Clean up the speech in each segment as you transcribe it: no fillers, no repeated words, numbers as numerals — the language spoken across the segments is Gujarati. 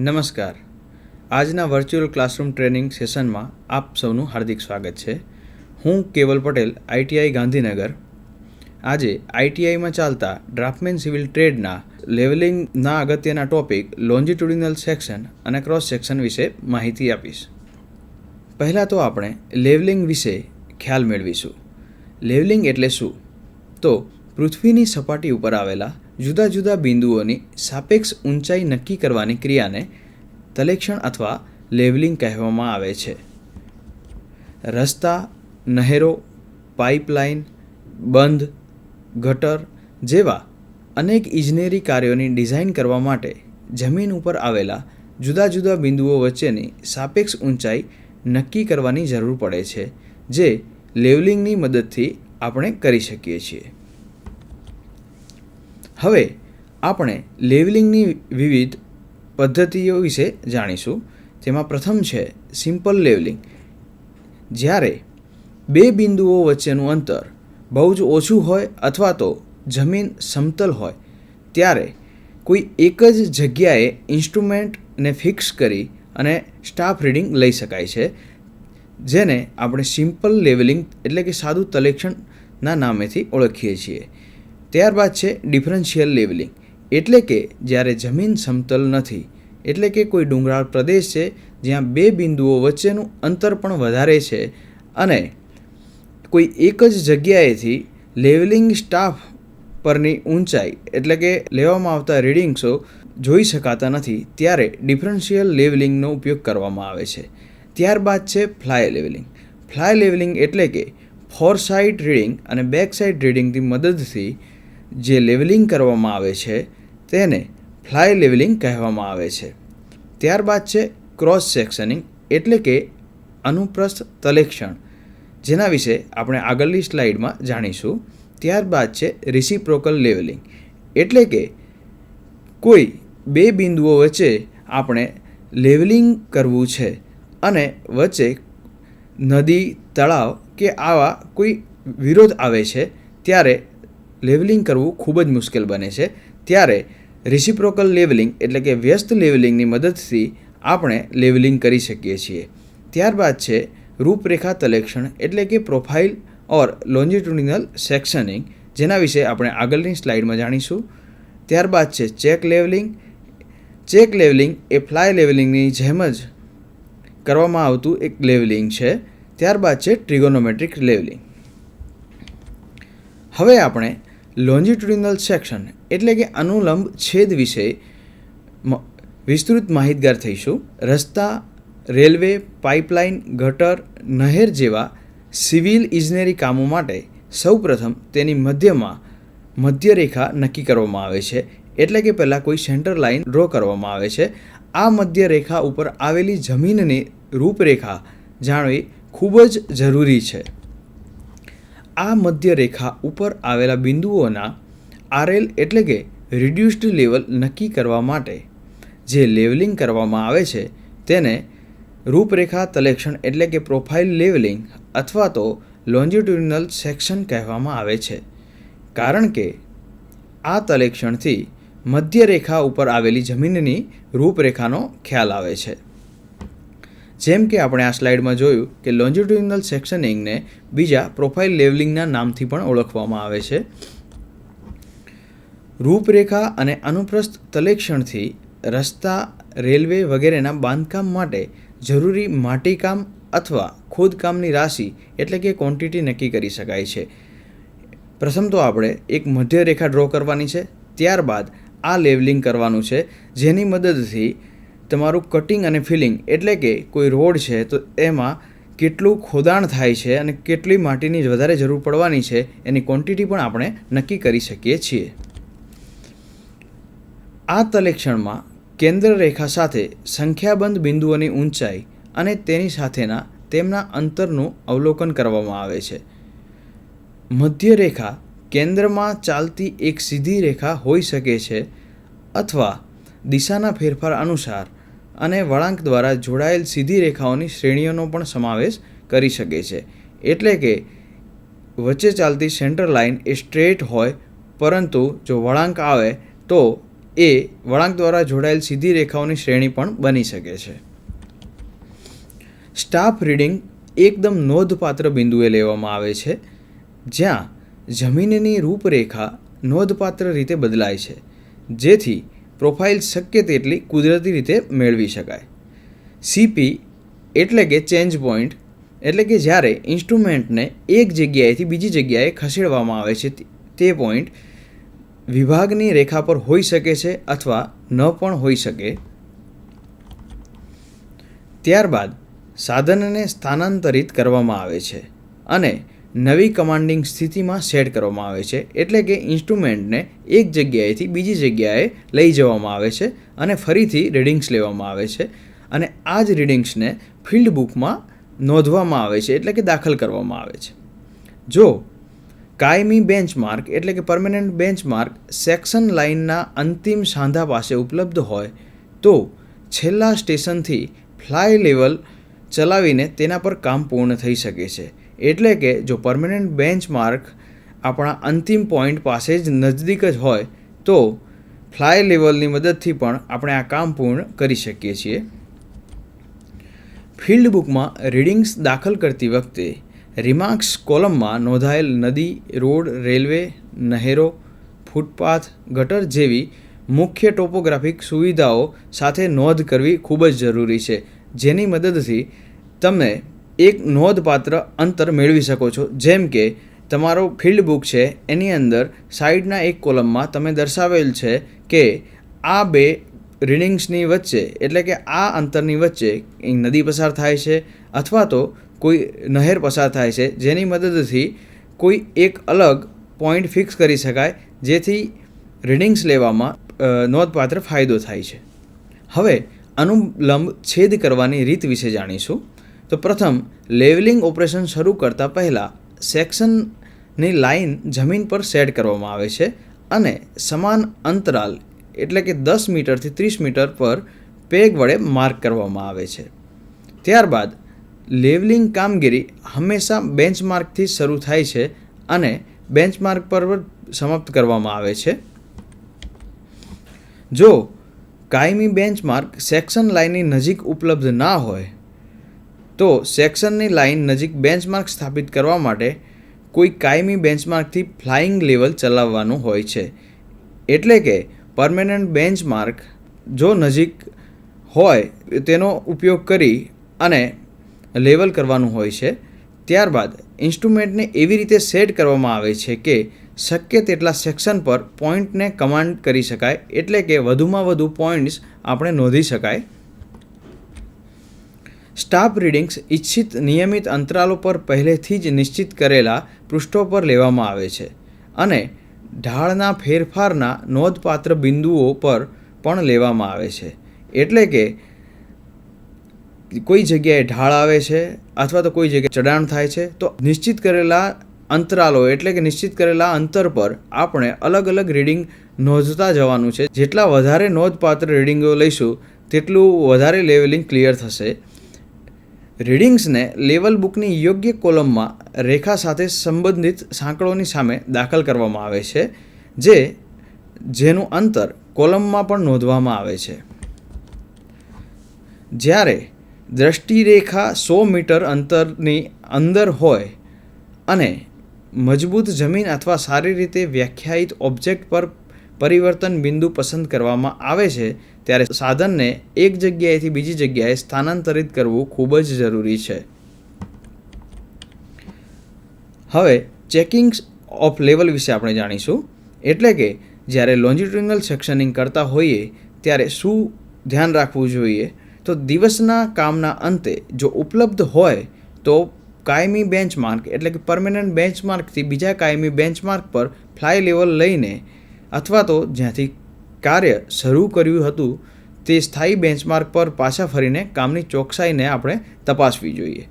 નમસ્કાર. આજના વર્ચ્યુઅલ ક્લાસરૂમ ટ્રેનિંગ સેશનમાં આપ સૌનું હાર્દિક સ્વાગત છે. હું કેવલ પટેલ, ITI ગાંધીનગર. આજે ITIમાં ચાલતા ડ્રાફ્ટમેન સિવિલ ટ્રેડના લેવલિંગના અગત્યના ટોપિક લોન્જિટ્યુડિનલ સેક્શન અને ક્રોસ સેક્શન વિશે માહિતી આપીશ. પહેલાં તો આપણે લેવલિંગ વિશે ખ્યાલ મેળવીશું. લેવલિંગ એટલે શું? તો પૃથ્વીની સપાટી ઉપર આવેલા જુદા જુદા બિંદુઓની સાપેક્ષ ઊંચાઈ નક્કી કરવાની ક્રિયાને તલેક્ષણ અથવા લેવલિંગ કહેવામાં આવે છે. રસ્તા, નહેરો, પાઇપલાઇન, બંધ, ગટર જેવા અનેક ઇજનેરી કાર્યોની ડિઝાઇન કરવા માટે જમીન ઉપર આવેલા જુદા જુદા બિંદુઓ વચ્ચેની સાપેક્ષ ઊંચાઈ નક્કી કરવાની જરૂર પડે છે, જે લેવલિંગની મદદથી આપણે કરી શકીએ છીએ. હવે આપણે લેવલિંગની વિવિધ પદ્ધતિઓ વિશે જાણીશું. તેમાં પ્રથમ છે સિમ્પલ લેવલિંગ. જ્યારે બે બિંદુઓ વચ્ચેનું અંતર બહુ જ ઓછું હોય અથવા તો જમીન સમતલ હોય ત્યારે કોઈ એક જ જગ્યાએ ઇન્સ્ટ્રુમેન્ટને ફિક્સ કરી અને સ્ટાફ રીડિંગ લઈ શકાય છે, જેને આપણે સિમ્પલ લેવલિંગ એટલે કે સાદું તલેક્ષણના નામેથી ઓળખીએ છીએ. ત્યારબાદ છે ડિફરન્શિયલ લેવલિંગ, એટલે કે જ્યારે જમીન સમતલ નથી, એટલે કે કોઈ ડુંગરાળ પ્રદેશ છે જ્યાં બે બિંદુઓ વચ્ચેનું અંતર પણ વધારે છે અને કોઈ એક જ જગ્યાએથી લેવલિંગ સ્ટાફ પરની ઊંચાઈ એટલે કે લેવામાં આવતા રીડિંગ્સો જોઈ શકાતા નથી, ત્યારે ડિફરન્શિયલ લેવલિંગનો ઉપયોગ કરવામાં આવે છે. ત્યારબાદ છે ફ્લાય લેવલિંગ. ફ્લાય લેવલિંગ એટલે કે ફોર સાઇડ રીડિંગ અને બેક સાઇડ રીડિંગની મદદથી જે લેવલિંગ કરવામાં આવે છે તેને ફ્લાય લેવલિંગ કહેવામાં આવે છે. ત્યારબાદ છે ક્રોસ સેક્શનિંગ એટલે કે અનુપ્રસ્થ તલેક્ષણ, જેના વિશે આપણે આગળની સ્લાઇડમાં જાણીશું. ત્યારબાદ છે રિસિપ્રોકલ લેવલિંગ, એટલે કે કોઈ બે બિંદુઓ વચ્ચે આપણે લેવલિંગ કરવું છે અને વચ્ચે નદી, તળાવ કે આવા કોઈ વિરોધ આવે છે ત્યારે લેવલિંગ કરવું ખૂબ જ મુશ્કેલ બને છે. ત્યારે રિસિપ્રોકલ લેવલિંગ એટલે કે વ્યસ્ત લેવલિંગની મદદથી આપણે લેવલિંગ કરી શકીએ છીએ. ત્યારબાદ છે રૂપરેખા તલેક્ષણ એટલે કે પ્રોફાઇલ ઓર લોન્જિટ્યુડિનલ સેક્શનિંગ, જેના વિશે આપણે આગળની સ્લાઇડમાં જાણીશું. ત્યારબાદ છે ચેક લેવલિંગ. ચેક લેવલિંગ એ ફ્લાય લેવલિંગની જેમ જ કરવામાં આવતું એક લેવલિંગ છે. ત્યારબાદ છે ટ્રિગોનોમેટ્રિક લેવલિંગ. હવે આપણે લોન્જિટ્યુડિનલ સેક્શન એટલે કે અનુલંબ છેદ વિશે વિસ્તૃત માહિતગાર થઈશું. રસ્તા, રેલવે, પાઇપલાઇન, ગટર, નહેર જેવા સિવિલ ઇજનેરી કામો માટે સૌપ્રથમ તેની મધ્યમાં મધ્યરેખા નક્કી કરવામાં આવે છે, એટલે કે પહેલાં કોઈ સેન્ટર લાઇન ડ્રો કરવામાં આવે છે. આ મધ્યરેખા ઉપર આવેલી જમીનની રૂપરેખા જાણવી ખૂબ જ જરૂરી છે. આ મધ્યરેખા ઉપર આવેલા બિંદુઓના RL એટલે કે રિડ્યુસ્ડ લેવલ નક્કી કરવા માટે જે લેવલિંગ કરવામાં આવે છે તેને રૂપરેખા તલેક્ષણ એટલે કે પ્રોફાઇલ લેવલિંગ અથવા તો લોન્જિટ્યુડિનલ સેક્શન કહેવામાં આવે છે, કારણ કે આ તલેક્ષણથી મધ્યરેખા ઉપર આવેલી જમીનની રૂપરેખાનો ખ્યાલ આવે છે. જેમ કે આપણે આ સ્લાઇડમાં જોયું કે લોન્જિટ્યુડિનલ સેક્શનિંગને બીજા પ્રોફાઇલ લેવલિંગના નામથી પણ ઓળખવામાં આવે છે. રૂપરેખા અને અનુપ્રસ્થ તલેક્ષણથી રસ્તા, રેલવે વગેરેના બાંધકામ માટે જરૂરી માટીકામ અથવા ખોદકામની રાશિ એટલે કે ક્વોન્ટિટી નક્કી કરી શકાય છે. પ્રથમ તો આપણે એક મધ્યરેખા ડ્રો કરવાની છે, ત્યારબાદ આ લેવલિંગ કરવાનું છે, જેની મદદથી તમારું કટિંગ અને ફિલિંગ એટલે કે કોઈ રોડ છે તો એમાં કેટલું ખોદાણ થાય છે અને કેટલી માટીની વધારે જરૂર પડવાની છે એની ક્વોન્ટિટી પણ આપણે નક્કી કરી શકીએ છીએ. આ તલેક્ષણમાં કેન્દ્ર રેખા સાથે સંખ્યાબંધ બિંદુઓની ઊંચાઈ અને તેની સાથેના તેમના અંતરનું અવલોકન કરવામાં આવે છે. મધ્યરેખા કેન્દ્રમાં ચાલતી એક સીધી રેખા હોઈ શકે છે અથવા દિશાના ફેરફાર અનુસાર અને વળાંક દ્વારા જોડાયેલ સીધી રેખાઓની શ્રેણીઓનો પણ સમાવેશ કરી શકે છે. એટલે કે વચ્ચે ચાલતી સેન્ટર લાઇન એ સ્ટ્રેટ હોય, પરંતુ જો વળાંક આવે તો એ વળાંક દ્વારા જોડાયેલ સીધી રેખાઓની શ્રેણી પણ બની શકે છે. સ્ટાફ રીડિંગ એકદમ નોંધપાત્ર બિંદુએ લેવામાં આવે છે જ્યાં જમીનની રૂપરેખા નોંધપાત્ર રીતે બદલાય છે, જેથી પ્રોફાઇલ શક્ય તેટલી કુદરતી રીતે મેળવી શકાય. સીપી એટલે કે ચેન્જ પોઈન્ટ એટલે કે જ્યારે ઇન્સ્ટ્રુમેન્ટને એક જગ્યાએથી બીજી જગ્યાએ ખસેડવામાં આવે છે તે પોઈન્ટ વિભાગની રેખા પર હોઈ શકે છે અથવા ન પણ હોઈ શકે. ત્યારબાદ સાધનને સ્થાનાંતરિત કરવામાં આવે છે અને નવી કમાન્ડિંગ સ્થિતિમાં સેટ કરવામાં આવે છે, એટલે કે ઇન્સ્ટ્રુમેન્ટને એક જગ્યાએથી બીજી જગ્યાએ લઈ જવામાં આવે છે અને ફરીથી રીડિંગ્સ લેવામાં આવે છે અને આ જ રીડિંગ્સને ફિલ્ડ બુકમાં નોંધવામાં આવે છે, એટલે કે દાખલ કરવામાં આવે છે. જો કાયમી બેન્ચમાર્ક એટલે કે પરમેનન્ટ બેન્ચમાર્ક સેક્શન લાઇનના અંતિમ સાંધા પાસે ઉપલબ્ધ હોય તો છેલ્લા સ્ટેશનથી ફ્લાય લેવલ ચલાવીને તેના પર કામ પૂર્ણ થઈ શકે છે. એટલે કે જો પરમેનન્ટ બેન્ચમાર્ક આપણા અંતિમ પોઈન્ટ પાસે જ નજદીક જ હોય તો ફ્લાય લેવલની મદદથી પણ આપણે આ કામ પૂર્ણ કરી શકીએ છીએ. ફિલ્ડ બુકમાં રીડિંગ્સ દાખલ કરતી વખતે રિમાર્ક્સ કોલમમાં નોંધાયેલ નદી, રોડ, રેલવે, નહેરો, ફૂટપાથ, ગટર જેવી મુખ્ય ટોપોગ્રાફિક સુવિધાઓ સાથે નોંધ કરવી ખૂબ જ જરૂરી છે, જેની મદદથી તમે એક નોંધપાત્ર અંતર મેળવી શકો છો. જેમ કે તમારો ફિલ્ડ બુક છે એની અંદર સાઈડના એક કોલમમાં તમે દર્શાવેલ છે કે આ બે રીડિંગ્સની વચ્ચે એટલે કે આ અંતરની વચ્ચે નદી પસાર થાય છે અથવા તો કોઈ નહેર પસાર થાય છે, જેની મદદથી કોઈ એક અલગ પોઈન્ટ ફિક્સ કરી શકાય, જેથી રીડિંગ્સ લેવામાં નોંધપાત્ર ફાયદો થાય છે. હવે અનુલંબ છેદ કરવાની રીત વિશે જાણીશું. તો પ્રથમ લેવલિંગ ઓપરેશન શરૂ કરતાં પહેલાં સેક્શનની લાઇન જમીન પર સેટ કરવામાં આવે છે અને સમાન અંતરાલ એટલે કે 10 મીટરથી 30 મીટર પર પેગ વડે માર્ક કરવામાં આવે છે. ત્યારબાદ લેવલિંગ કામગીરી હંમેશા બેન્ચમાર્કથી શરૂ થાય છે અને બેન્ચમાર્ક પર સમાપ્ત કરવામાં આવે છે. જો કાયમી બેન્ચમાર્ક સેક્શન લાઇનની નજીક ઉપલબ્ધ ના હોય તો સેક્શનની લાઇન નજીક બેન્ચમાર્ક સ્થાપિત કરવા માટે કોઈ કાયમી બેન્ચમાર્કથી ફ્લાઇંગ લેવલ ચલાવવાનું હોય છે. એટલે કે પરમેનન્ટ બેન્ચમાર્ક જો નજીક હોય તેનો ઉપયોગ કરી અને લેવલ કરવાનું હોય છે. ત્યારબાદ ઇન્સ્ટ્રુમેન્ટને એવી રીતે સેટ કરવામાં આવે છે કે શક્ય તેટલા સેક્શન પર પોઈન્ટને કમાન્ડ કરી શકાય, એટલે કે વધુમાં વધુ પોઈન્ટ્સ આપણે નોંધી શકાય. સ્ટાફ રીડિંગ્સ ઇચ્છિત નિયમિત અંતરાલો પર પહેલેથી જ નિશ્ચિત કરેલા પૃષ્ઠો પર લેવામાં આવે છે અને ઢાળના ફેરફારના નોંધપાત્ર બિંદુઓ પર પણ લેવામાં આવે છે. એટલે કે કોઈ જગ્યાએ ઢાળ આવે છે અથવા તો કોઈ જગ્યાએ ચઢાણ થાય છે તો નિશ્ચિત કરેલા અંતરાલો એટલે કે નિશ્ચિત કરેલા અંતર પર આપણે અલગ અલગ રીડિંગ નોંધતા જવાનું છે. જેટલા વધારે નોંધપાત્ર રીડિંગો લઈશું તેટલું વધારે લેવલિંગ ક્લિયર થશે. રીડિંગ્સને લેવલ બુકની યોગ્ય કોલમમાં રેખા સાથે સંબંધિત સાંકળોની સામે દાખલ કરવામાં આવે છે, જેનું અંતર કોલમમાં પણ નોંધવામાં આવે છે. જ્યારે દ્રષ્ટિરેખા 100 મીટર અંતરની અંદર હોય અને મજબૂત જમીન અથવા સારી રીતે વ્યાખ્યાયિત ઓબ્જેક્ટ પર પરિવર્તન બિંદુ પસંદ કરવામાં આવે છે ત્યારે સાધનને એક જગ્યાએથી બીજી જગ્યાએ સ્થાનાંતરિત કરવું ખૂબ જ જરૂરી છે. હવે ચેકિંગ્સ ઓફ લેવલ વિશે આપણે જાણીશું. એટલે કે જ્યારે લોન્જિટ્યુડિનલ સેક્શનિંગ કરતા હોઈએ ત્યારે શું ધ્યાન રાખવું જોઈએ. તો દિવસના કામના અંતે જો ઉપલબ્ધ હોય તો કાયમી બેન્ચમાર્ક એટલે કે પરમેનન્ટ બેન્ચમાર્કથી બીજા કાયમી બેન્ચમાર્ક પર ફ્લાય લેવલ લઈને અથવા તો જ્યાંથી કાર્ય શરૂ કર્યું હતું તે સ્થાયી બેન્ચમાર્ક પર પાછા ફરીને કામની ચોકસાઈને આપણે તપાસવી જોઈએ.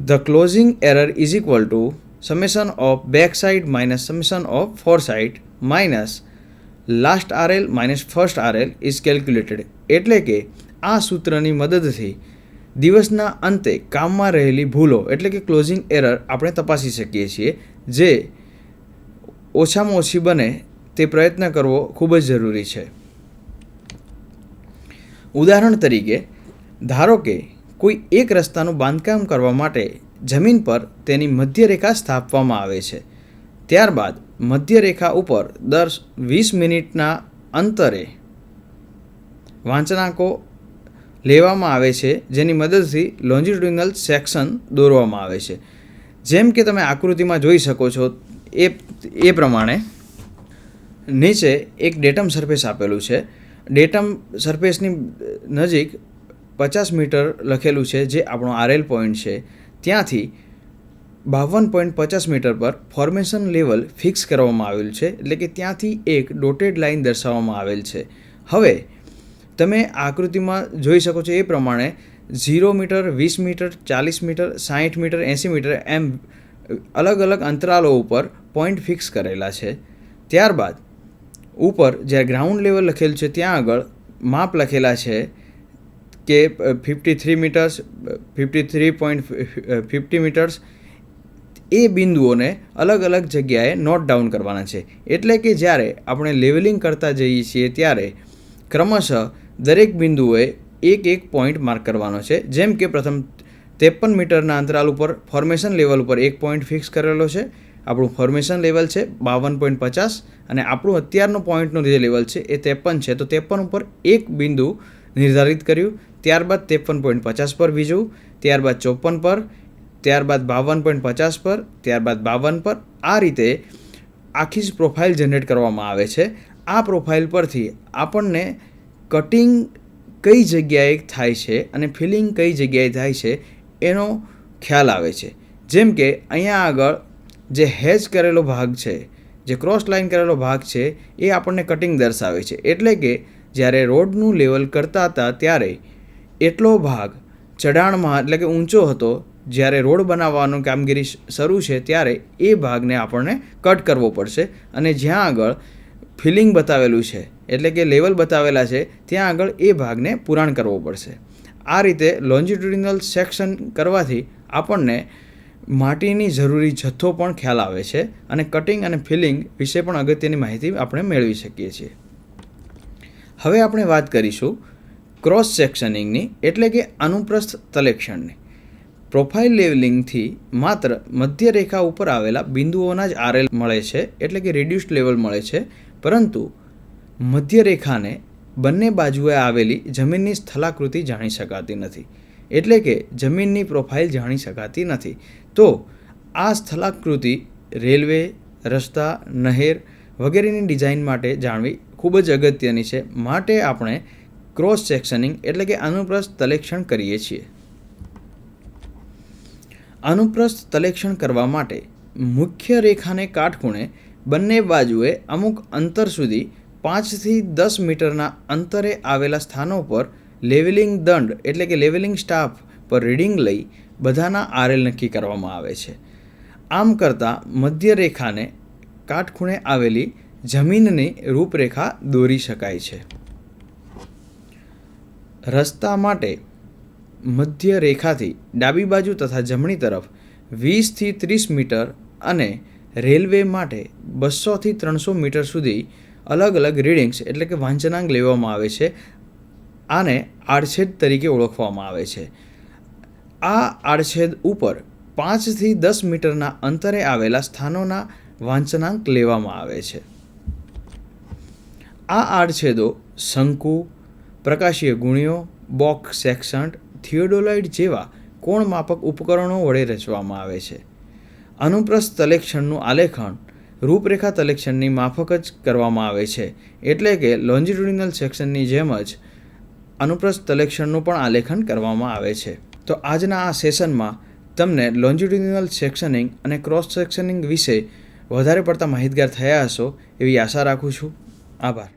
The closing error is equal to summation of back side minus summation of fore side minus last RL minus first RL is calculated. એટલે કે આ સૂત્રની મદદથી દિવસના અંતે કામમાં રહેલી ભૂલો એટલે કે ક્લોઝિંગ એરર આપણે તપાસી શકીએ છીએ, જે ઓછામાં ઓછી બને તે પ્રયત્ન કરવો ખૂબ જ જરૂરી છે. ઉદાહરણ તરીકે ધારો કે કોઈ એક રસ્તાનું બાંધકામ કરવા માટે જમીન પર તેની મધ્યરેખા સ્થાપવામાં આવે છે. ત્યારબાદ મધ્યરેખા ઉપર દર 20 મિનિટના અંતરે વાંચનાંકો લેવામાં આવે છે, જેની મદદથી લોન્જિટ્યુડિનલ સેક્શન દોરવામાં આવે છે. જેમ કે તમે આકૃતિમાં જોઈ શકો છો એ પ્રમાણે નીચે એક ડેટમ સરફેસ આપેલું છે. ડેટમ સરફેસની નજીક 50 મીટર લખેલું છે, જે આપણો RL પોઈન્ટ છે. ત્યાંથી 52.50 મીટર પર ફોર્મેશન લેવલ ફિક્સ કરવામાં આવેલ છે, એટલે કે ત્યાંથી એક ડોટેડ લાઇન દર્શાવવામાં આવેલ છે. હવે તમે આકૃતિમાં જોઈ શકો છો એ પ્રમાણે 0 metre, 20 metre, 40 metre, 60 metre, 80 metre એમ અલગ અલગ અંતરાલો ઉપર પોઈન્ટ ફિક્સ કરેલા છે. ત્યારબાદ ઉપર જ્યાં ગ્રાઉન્ડ લેવલ લખેલું છે ત્યાં આગળ માપ લખેલા છે કે 53 મીટર્સ, 53.50 મીટર્સ. એ બિંદુઓને અલગ અલગ જગ્યાએ નોટ ડાઉન કરવાના છે. એટલે કે જ્યારે આપણે લેવલિંગ કરતા જઈએ છીએ ત્યારે ક્રમશઃ દરેક બિંદુએ એક પોઈન્ટ માર્ક કરવાનો છે. જેમ કે પ્રથમ 53 મીટરના અંતરાલ ઉપર ફોર્મેશન લેવલ ઉપર એક પોઈન્ટ ફિક્સ કરેલો છે. આપણું ફોર્મેશન લેવલ છે 52.50 અને આપણું અત્યારનું પોઈન્ટનું જે લેવલ છે એ 53 છે. તો 53 ઉપર એક બિંદુ નિર્ધારિત કર્યું. ત્યારબાદ 53.50 પર બીજું, ત્યારબાદ 54 પર, ત્યારબાદ 52.50 પર, ત્યારબાદ 52 પર. આ રીતે આખી જ પ્રોફાઇલ જનરેટ કરવામાં આવે છે. આ પ્રોફાઇલ પરથી આપણને કટિંગ કઈ જગ્યાએ થાય છે અને ફિલિંગ કઈ જગ્યાએ થાય છે એનો ખ્યાલ આવે છે. જેમ કે અહીંયા આગળ જે હેચ કરેલો ભાગ છે, જે ક્રોસ લાઇન કરેલો ભાગ છે એ આપણને કટિંગ દર્શાવે છે. એટલે કે જ્યારે રોડનું લેવલ કરતા હતા ત્યારે એટલો ભાગ ચઢાણમાં એટલે કે ઊંચો હતો. જ્યારે રોડ બનાવવાનું કામગીરી શરૂ છે ત્યારે એ ભાગને આપણને કટ કરવો પડશે અને જ્યાં આગળ ફિલિંગ બતાવેલું છે એટલે કે લેવલ બતાવેલા છે ત્યાં આગળ એ ભાગને પુરાણ કરવો પડશે. આ રીતે લોન્જિટ્યુડિનલ સેક્શન કરવાથી આપણને માટીની જરૂરી જથ્થો પણ ખ્યાલ આવે છે અને કટિંગ અને ફિલિંગ વિશે પણ અગત્યની માહિતી આપણે મેળવી શકીએ છીએ. હવે આપણે વાત કરીશું ક્રોસ સેક્શનિંગની, એટલે કે અનુપ્રસ્થ તલેક્ષણની. પ્રોફાઇલ લેવલિંગથી માત્ર મધ્યરેખા ઉપર આવેલા બિંદુઓના જ RL મળે છે, એટલે કે રિડ્યુસ્ડ લેવલ મળે છે. પરંતુ મધ્યરેખાને બંને બાજુએ આવેલી જમીનની સ્થલાકૃતિ જાણી શકાતી નથી, એટલે કે જમીનની પ્રોફાઇલ જાણી શકાતી નથી. તો આ સ્થલાકૃતિ રેલવે, રસ્તા, નહેર વગેરેની ડિઝાઇન માટે જાણવી ખૂબ જ અગત્યની છે. માટે આપણે ક્રોસ સેક્શનિંગ એટલે કે અનુપ્રસ્થ તલેક્ષણ કરીએ છીએ. અનુપ્રસ્થ તલેક્ષણ કરવા માટે મુખ્ય રેખાને કાટખૂણે બંને બાજુએ અમુક અંતર સુધી 5 થી 10 મીટરના અંતરે આવેલા સ્થાનો પર લેવલિંગ દંડ એટલે કે લેવલિંગ સ્ટાફ પર રીડિંગ લઈ બધાના RL નક્કી કરવામાં આવે છે. આમ કરતાં મધ્યરેખાને કાટખૂણે આવેલી જમીનની રૂપરેખા દોરી શકાય છે. રસ્તા માટે મધ્યરેખાથી ડાબી બાજુ તથા જમણી તરફ 20 થી 30 મીટર અને રેલવે માટે 200 થી 300 મીટર સુધી અલગ અલગ રીડિંગ્સ એટલે કે વાંચનાંક લેવામાં આવે છે. આને આડછેદ તરીકે ઓળખવામાં આવે છે. આ આડછેદ ઉપર 5 થી 10 મીટરના અંતરે આવેલા સ્થાનોના વાંચનાંક લેવામાં આવે છે. આ આડછેદો શંકુ, પ્રકાશીય ગુણ્યો, બોક્સ સેક્શન્ટ, થિયોડોલાઇટ જેવા કોણ માપક ઉપકરણો વડે રચવામાં આવે છે. અનુપ્રસ્થ તલેક્ષણનું આલેખન રૂપરેખા તલેક્ષણની માફક જ કરવામાં આવે છે. એટલે કે લોન્જિટ્યુડિનલ સેક્શનની જેમ જ અનુપ્રસ્થ તલેક્ષણનું પણ આલેખન કરવામાં આવે છે. તો આજના આ સેશનમાં તમને લોન્જિટ્યુડિનલ સેક્શનિંગ અને ક્રોસ સેક્શનિંગ વિશે વધારે પડતા માહિતગાર થયા હશો એવી આશા રાખું છું. આભાર.